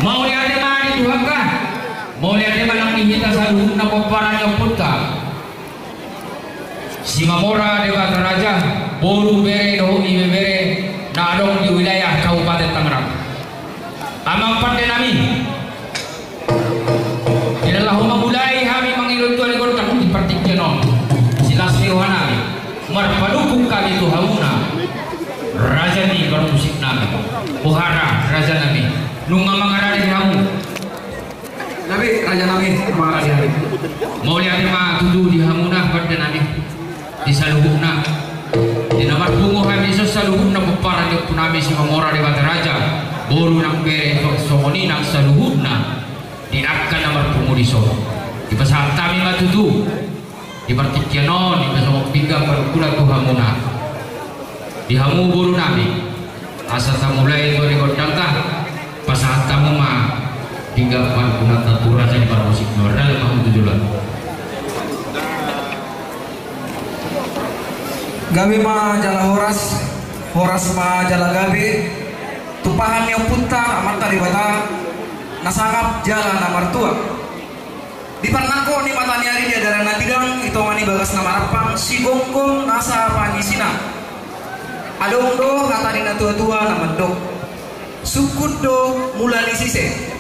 Mau lihat mana di Tuhan kah? Mau lihat mana kita selalu nak peperangan pun kah? Si Mamora Dewata Raja Boru bere doh ibe bere nadong di wilayah Kabupaten Tangerang. Amang pandai nami. Inilah mulai kami mengilut tuan gorkan di pertikkenon. Silas nami. Marpadukung kami tu hamuna. Raja ni bermusik nami. Buhara raja nami. Nunga mangara di kamu. Nabi raja nami mangara di hari. Mau lihat ma tudu di hamuna pandai nami. Di saluhuna di nomor bungo kami saluhuna peparan di punami si Mamora di Bata Raja bolu nang bere somoni nang saluhuna di akan nomor bungo di solo di pasal kami matutu di pertikkenon di pasal tiga perkula tu hamuna di hamu bolu nami asal mulai itu rekodang tah pasal kamu mah tiga perkula tu raja di musik normal kamu tujuan gawe ma jala horas ma jala gawe tupahan yang punta amat tadi bata nasangap jala namar tua di parnako ni matani hari dia darah natidang itu mani bagas nama arpang si gonggong nasa pangisina adong do katani na tua-tua nama dok sukud do mulani sise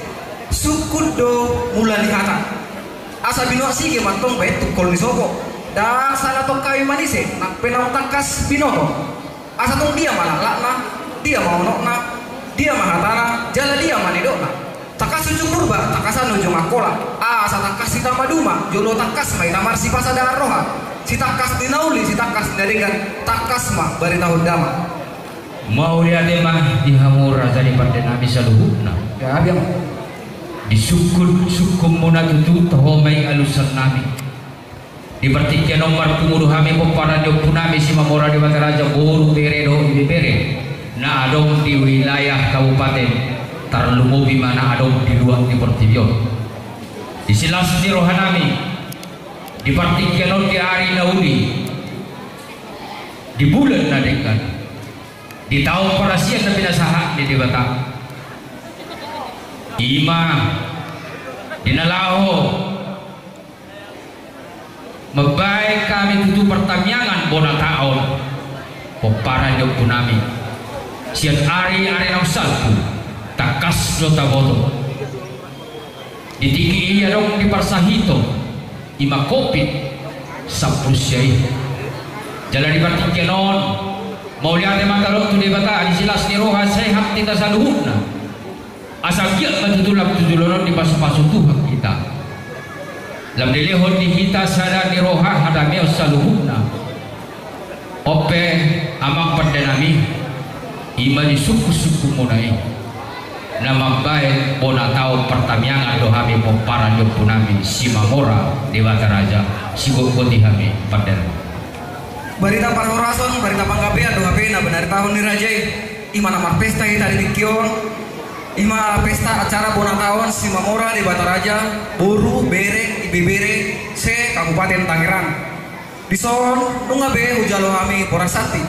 sukud do mulani hata asa bino sige mantong baik tukol ni soko dah salah tong kawi manise nak penau takas binoto asa tong dia malah lakna dia mau nokna dia mahatara jala dia manidona takas ujung purba takasan ujung akola asa takas si tamaduma jolo takas mai namar si pasada roha si takas dinauli si takas daringan takas mah bari tahun dama mau lihat mah di hamur raja di pandai nabi saluhuna ya biang di sukum munatutu tahomai alusan nabi di pertikkean nomor pumuruh kami peparan di punami si Mamora di Bata Raja boru bere do ibe bere na adong di wilayah kabupaten tarlumu bimana adong di luar di pertikkean di silas di rohanami di pertikkean di hari nauli di bulan nadekan di tahun perasian nabi nasaha di Bata ima di nalaho Mabai kami tutu pertamiangan bona taon peparan yang punami sian ari nang salku takas jota boto ditiki iya dong di parsahito ima kopi sapusyai jalan di pertikkenon mau lihat matalok tu di Bata di silas ni roha sehat kita saluhuna asal giat matutulak tujulonon di pasu-pasu Tuhan kita lam dilihon di kita sada di roha hadami saluhuna ope amang pandanami ima di suku-suku munai nama baik bona tau pertamiangan dohami poparan punami si Mamora di Bata Raja si gokoti hami pandanami barita parhorason barita panggabean dohapena benar tahun ni rajai ima nama pesta kita di Tikion ima pesta acara bona tahun si Mamora di Bata Raja boru bere ibibere se Kabupaten Tangerang di son nunga be hujalo kami poras sati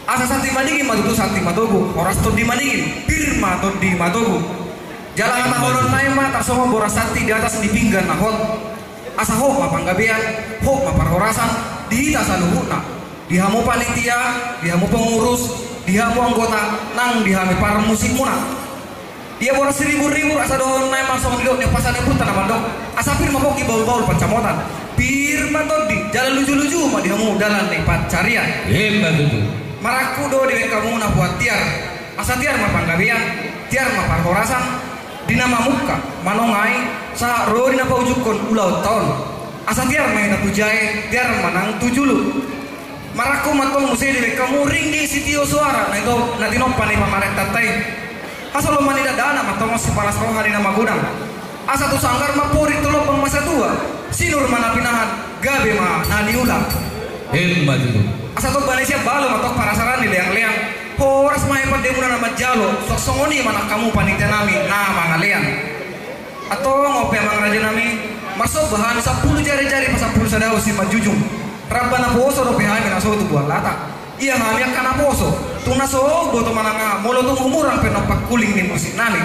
asa sati maningin matutu sati matogu poras to di maningin pirma to di matogu jalan matoron naima tak semua poras sati di atas di pinggan nahot asa hok ma panggabean hok ma parhorasan di ita saluhuna di hamu panitia di hamu pengurus di hamu anggota nang di hami para musik muna dia boras ribu-ribu asa dohon naik masuk di dok pasan pun tanah mandok asa pir mabok di baul-baul pancamotan pir mantod di jalan lucu-lucu mah dihamu dalan nih pancarian hebat itu maraku do di kamu na buat tiar asa tiar mah panggabean tiar mah parhorasan di nama muka manongai sa ro di napa ujukon ulau tahun asa tiar main aku jae tiar manang tujulu maraku matong musai di kamu ring di sitio suara nah itu nanti nompan lima maret tatai asal lo manida dana matong si paras roha di nama gudang asa tu sanggar mapuri tu lopang masa tua sinur mana pinahan gabe ma nani ulang hebat itu asa tu Malaysia balo matok parasaran di leang-leang horas mai pandemuna nama jalo sok songoni mana kamu panitia nami nama ngalean atau ngopi amang raja nami masuk bahan 10 jari-jari pas 10 sadau si majujung rabana poso do pihami naso tu buat lata iya ngami kana poso tuna so boto mananga molo tu umurang penopak kuling ni musik nami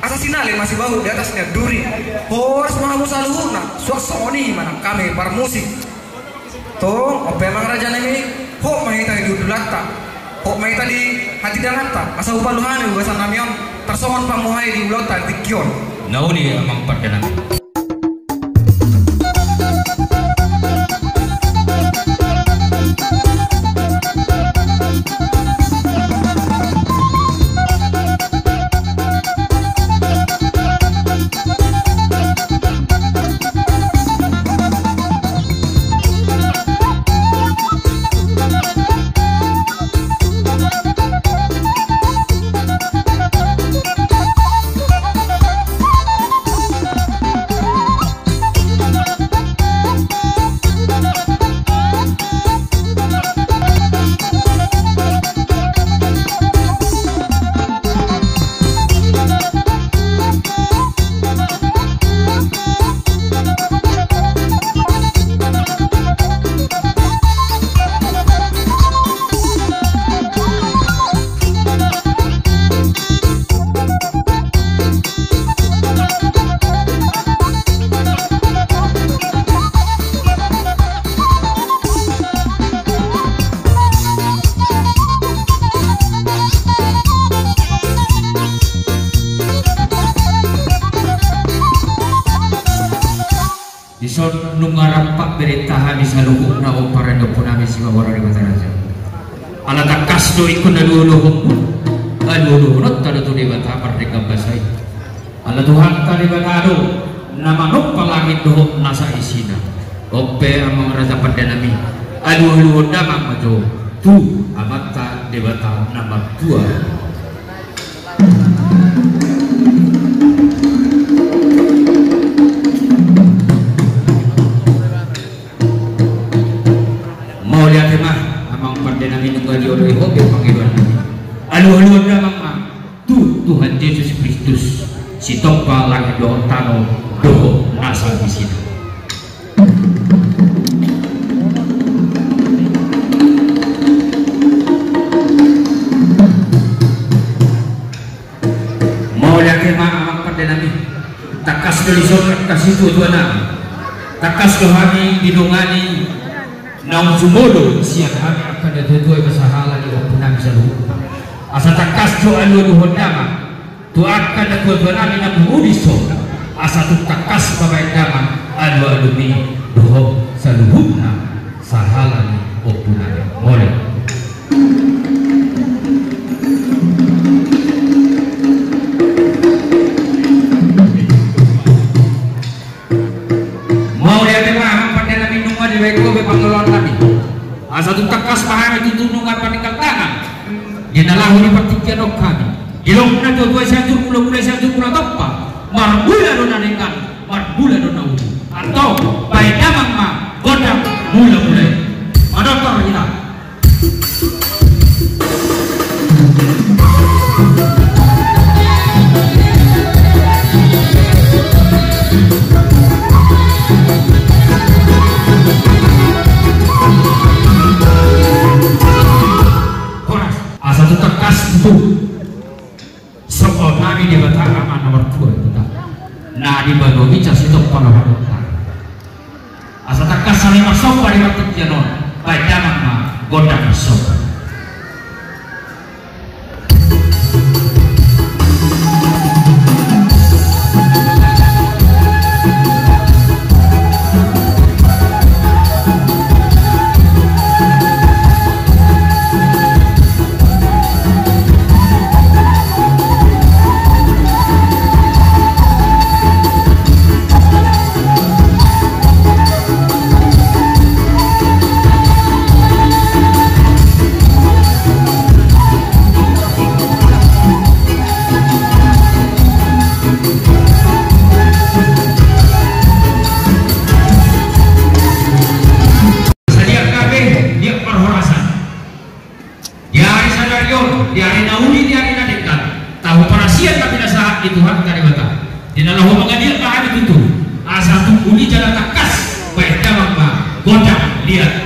asa sinale masih bau di atasnya duri horas mga musaluhuna suasoni mana kami para musik to ope mang raja nami ho mahita di dulata ho mahita di hati dangata asa upaluhane ugasan namion tersongon pamuhai di ulota tikyon nauni amang padanan nungarap beritahan di saluhuk na oparan do punami si mawara di bataraja ala takas do ikun aluhuk aluhuk tado tu di bata merdeka basai ala Tuhan tadi batado nama nuk palangit dohuk nasa isina ope amang raja padanami aluhuk damang majo tu amata di bata nama 2 mau lihat mah amang pandai nami nunggu di oleh hobi panggilan nami alu-alu damang mah Tuhan Yesus Kristus si tompa langit do tano doho nasa di sini mau lihat mah amang pandai nami takas dari sokat kasih tujuan takas dohani didongani naung sumodo siang kami akan datutuai masahala di waktu nami selalu asa takas jo alu hodama tu akan datutuai nami namu udiso asa tu takas babai dama alu alumi doho saluhuna sahala di waktu nami boleh mau lihat memang pada nami nunga di weko panggilan nami asa tu takas pahami itu nunga paningkal tangan dia nalahu di pertikian kami ilong na tu dua satu mula toppa marbula do nanekan marbula do naudi atau baik damang ma godam mula adotor kita satu tekas itu soal nami di bata aman nomor 2 kita nah di bagogi cas itu pada waktu asa tekas saling masuk pada waktu janon baik damang ma godang masuk di hari nauli di hari nadekan tahu perasian tapi nasahat di Tuhan kari bata di nalahu mengadil bahan itu asa tungguli jalan takas baik damang ma godang lihat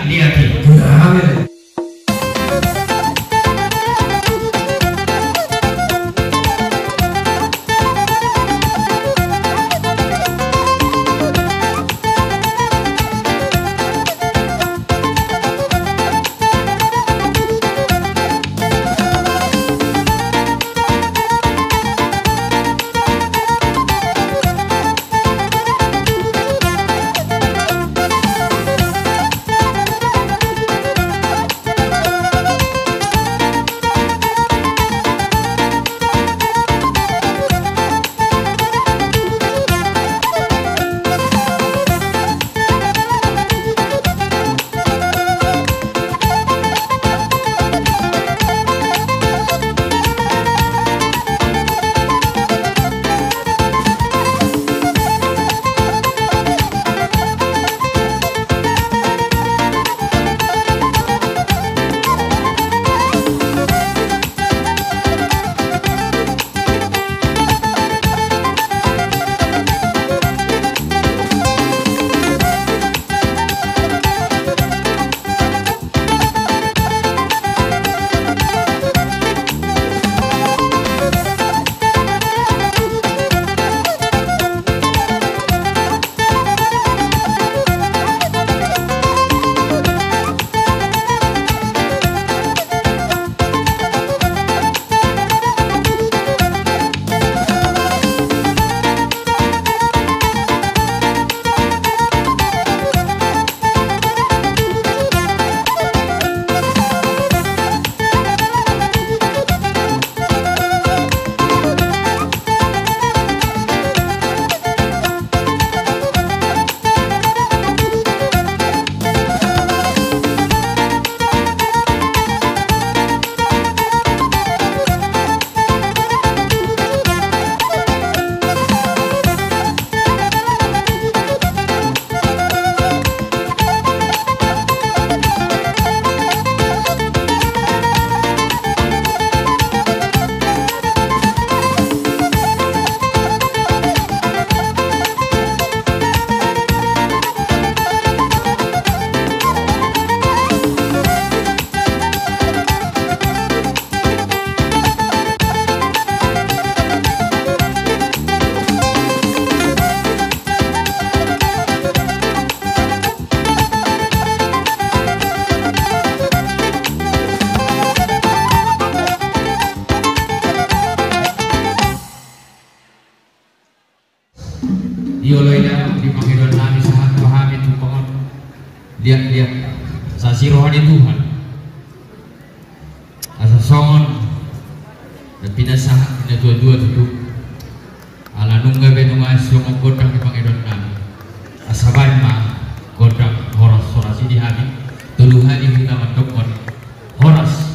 dioloida di panggilan nami sahat pahami itu pohon lihat sasi rohani Tuhan asa songon dan pinasah pina dua-dua tutup ala nungga benunga siomong godang di panggilan nami asabai ma godang horas horasi di hami tuluhani kita mendokon horas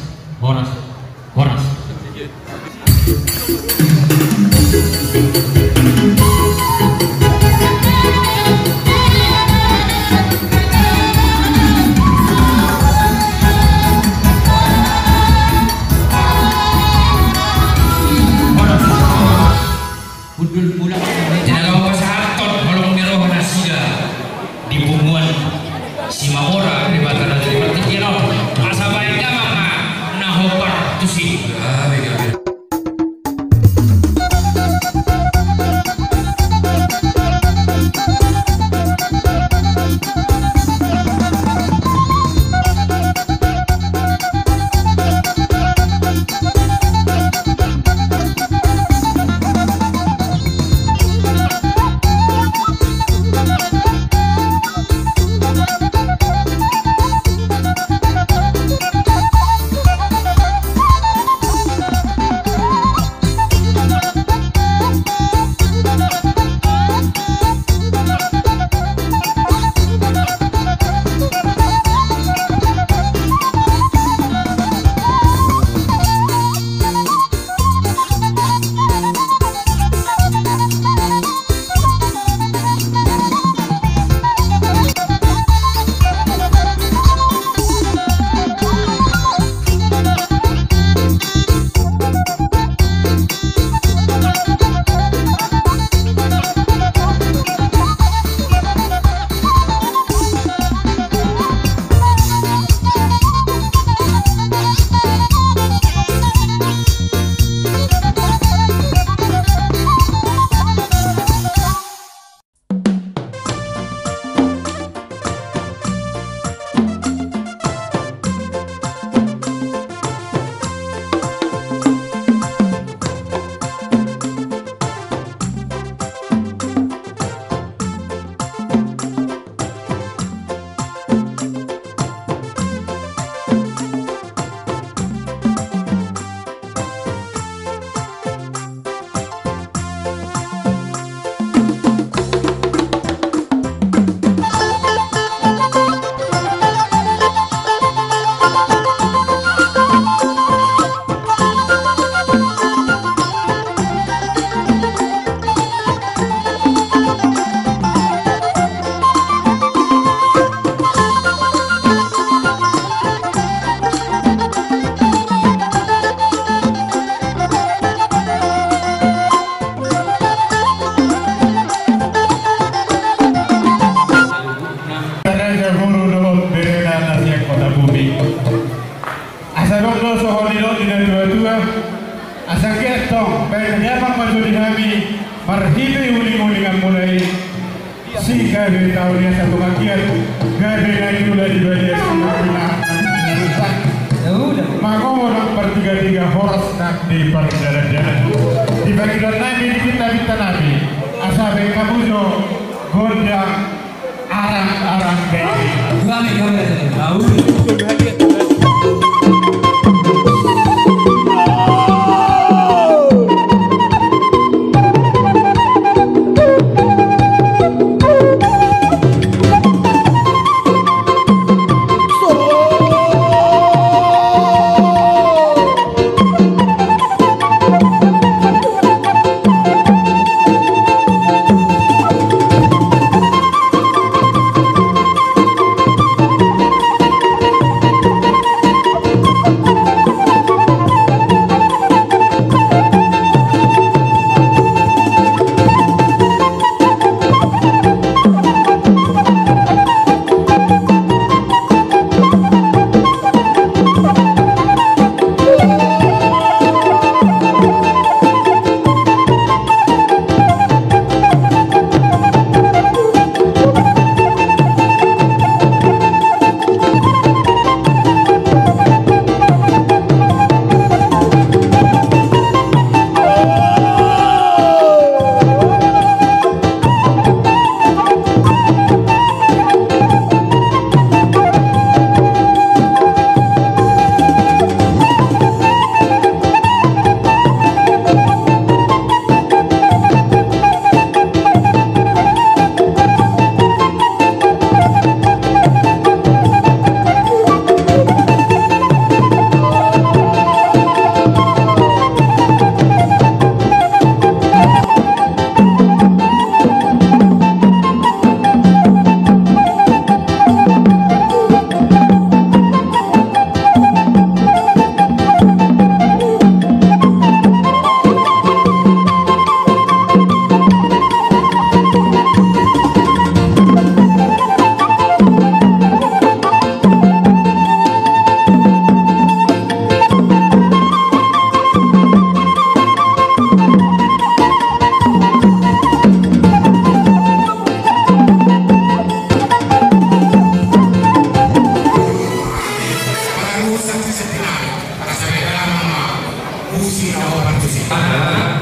sih.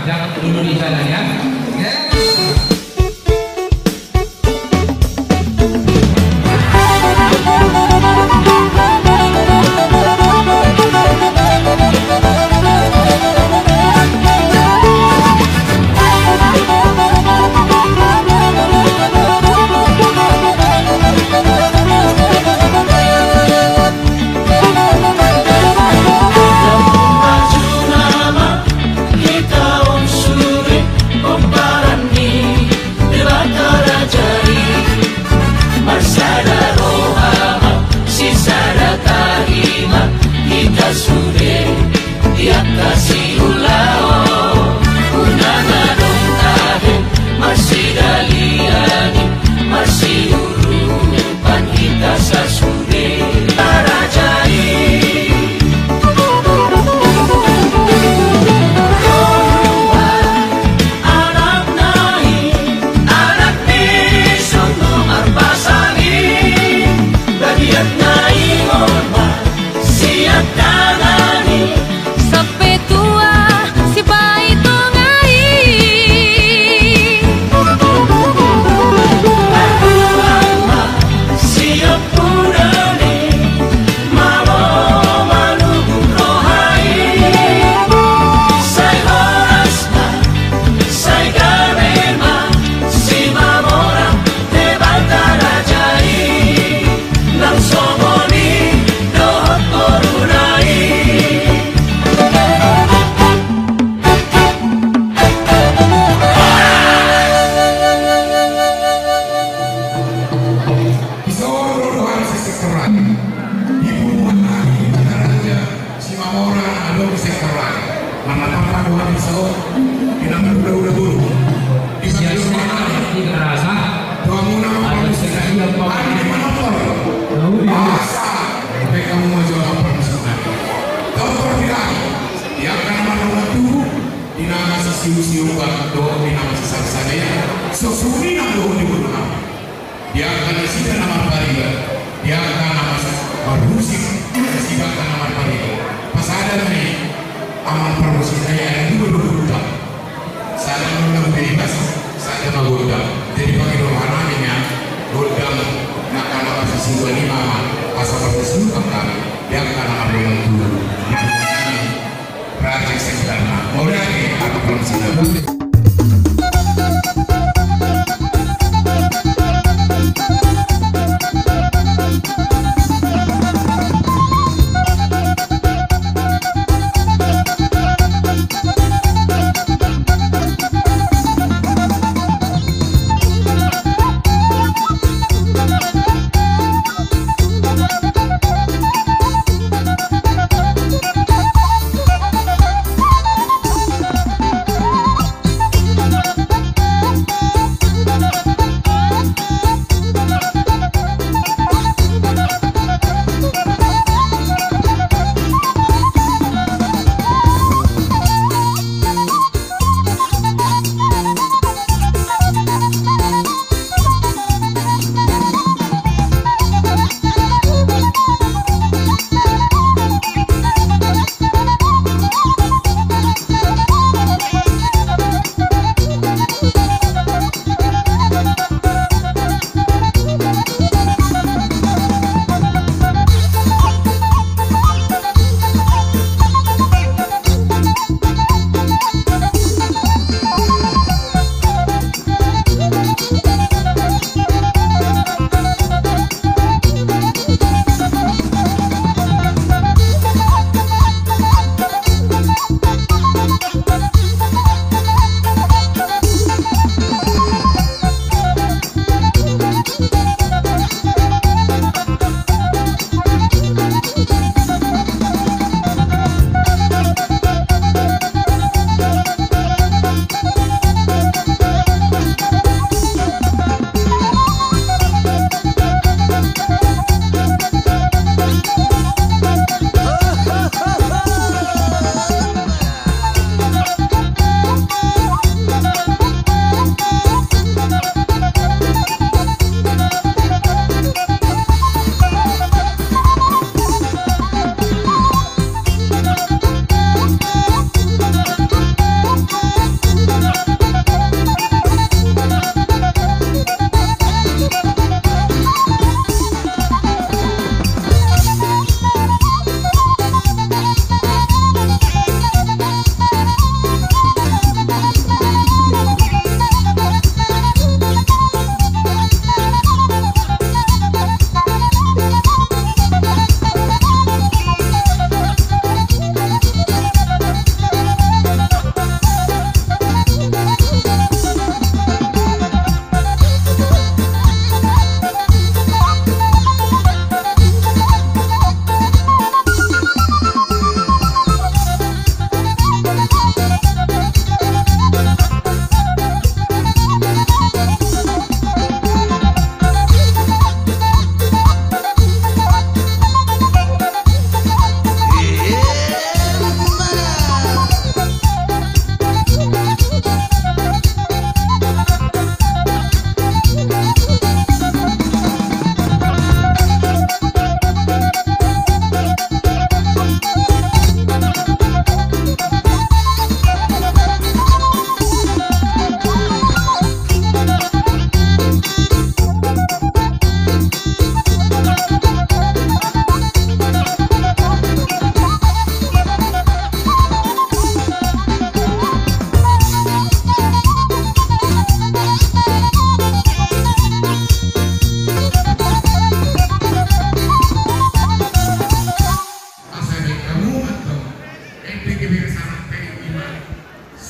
Jangan dulu di sana ya. Dia akan disita nama pariga, dia akan nama permusik, disita nama pariga. Pasada ni aman permusik kaya yang dulu. Sada menang bebas, sada magodam. Jadi bagi rumah namanya godam nak nama sisi ni mama asal permusik kami dia akan nama menang dulu. Projek sekarang, mau lagi apa permusik?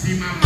si mama.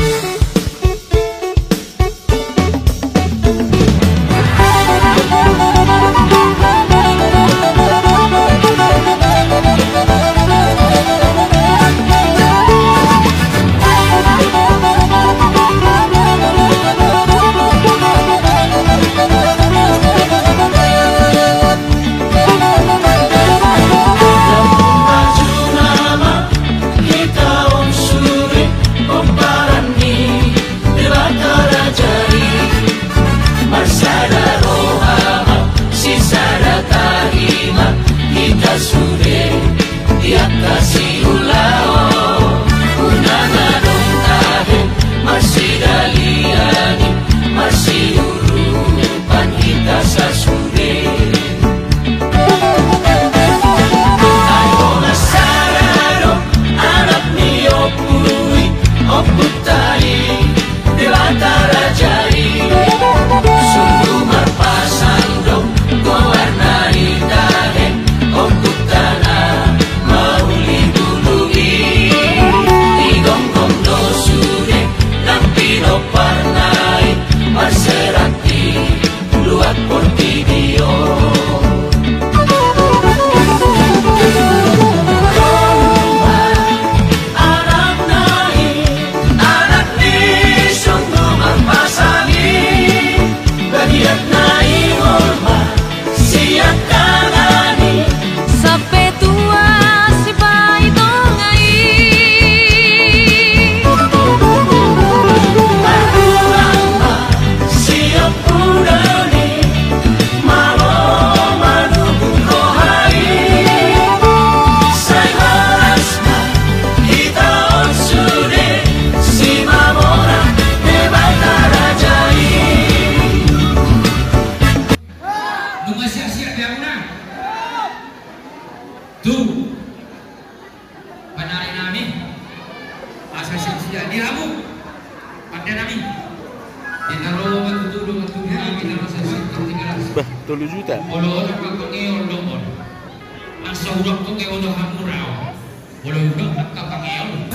Tuh, panari nami, asa siya diramu, pada nami, dinaro matutulong at tuloy dinaro sa sitong tigalas. Bah, 3 juta. Olo-olo kapangayon doon, asa udang ko kayo do hamuraw, olo-olo kapangayon.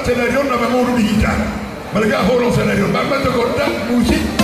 senarion na mamuru digital. Mereka holong senarion. Bapa tu kotak musik.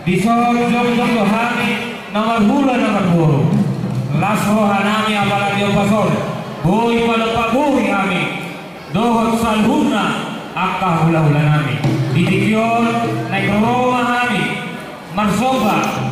Disol hani nomor hula nomor buru laso hanami apalagi opasol boy pada pabuhi kami dohot salhuna akka hula-hula nami didikyon naik rumah kami marsoba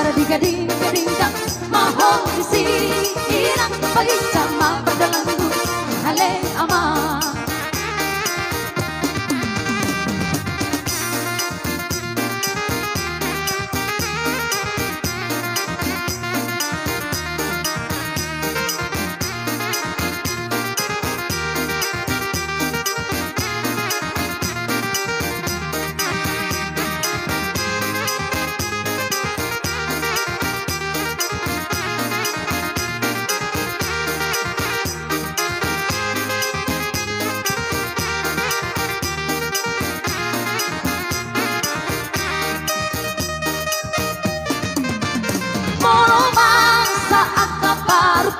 biar digading-gadingkan mahal di sini inang bagi sama perjalananku hale aman.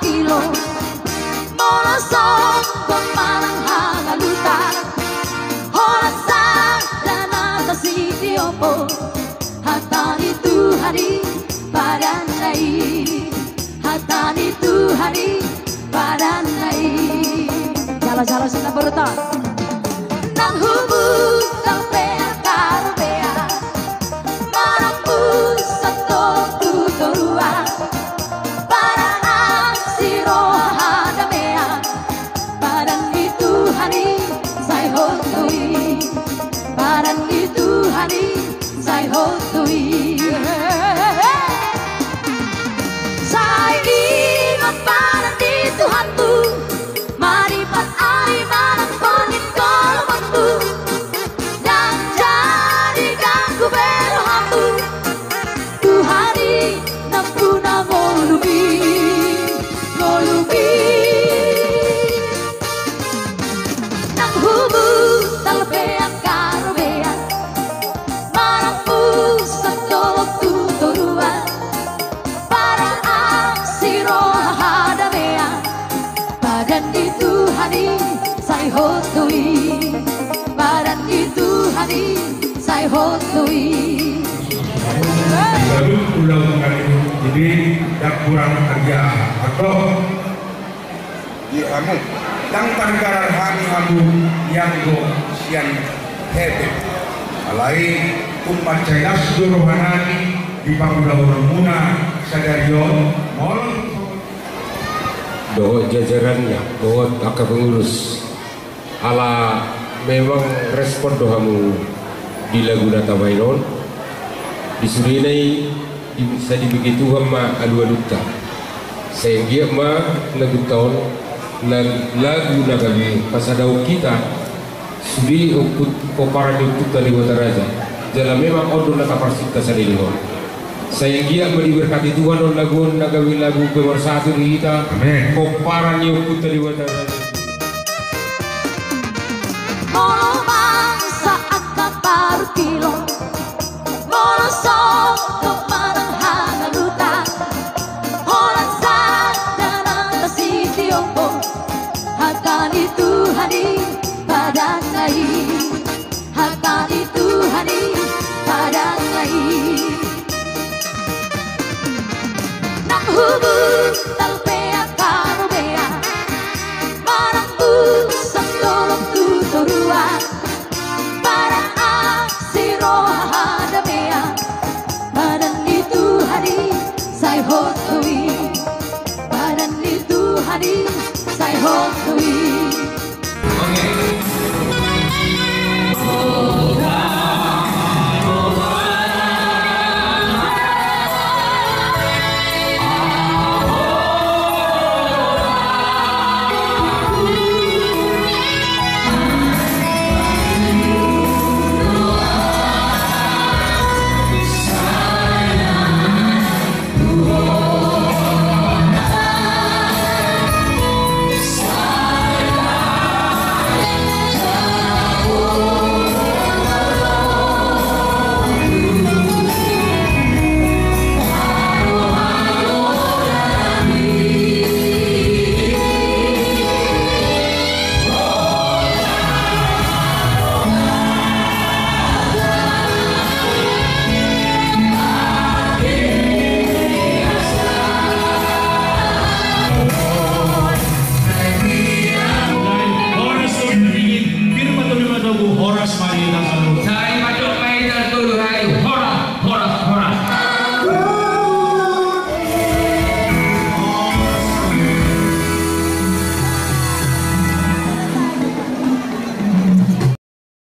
Kilo molosong pemanang hagaluta horasa dan atas Etiopo hatani Tuhani padanai hatani Tuhani padanai jala-jala sina berta nang hubu nang pea karubea marangku satu tutorua Sai hotui Sai ingat parang di Tuhanku Maripat ari manang konit kolomanku Dan jadikan ku berohaku Tuhani nampuna molubi Molubi Nang hubu talpeang karubean Badan itu hari saya hotui Badan itu hari saya hotui Lalu ulang kali ini tak kurang kerja atau di amu dan tanggaran hani amu yang go sian hebe alai umpat cairas rohanani di pangudawur muna sadario mol bahwa jajarannya, bahwa akar pengurus ala memang respon doamu di lagu Nata Bairon di Surinai bisa dibegitu sama alu-aluta sehingga ma lagu tahun lagu nagami pasadau kita sudi ukut koparan ukut dari Wataraja dalam memang odol nata parsita sadilihon saya gia diberkati Tuhan on lagu nagawi lagu pemersatu di kita koparan yung puta di Wataraja Molomang saat kapar kilo Molosong kemanang hagaluta Holansa dan atas Etiopo Hatani Tuhani padanai Hatani Tuhani padanai Nang hubu talpea karubea Marangku santolong tutorua Parang aksi roha hadamea Badan itu hari saya hotui Badan itu hari saya hotui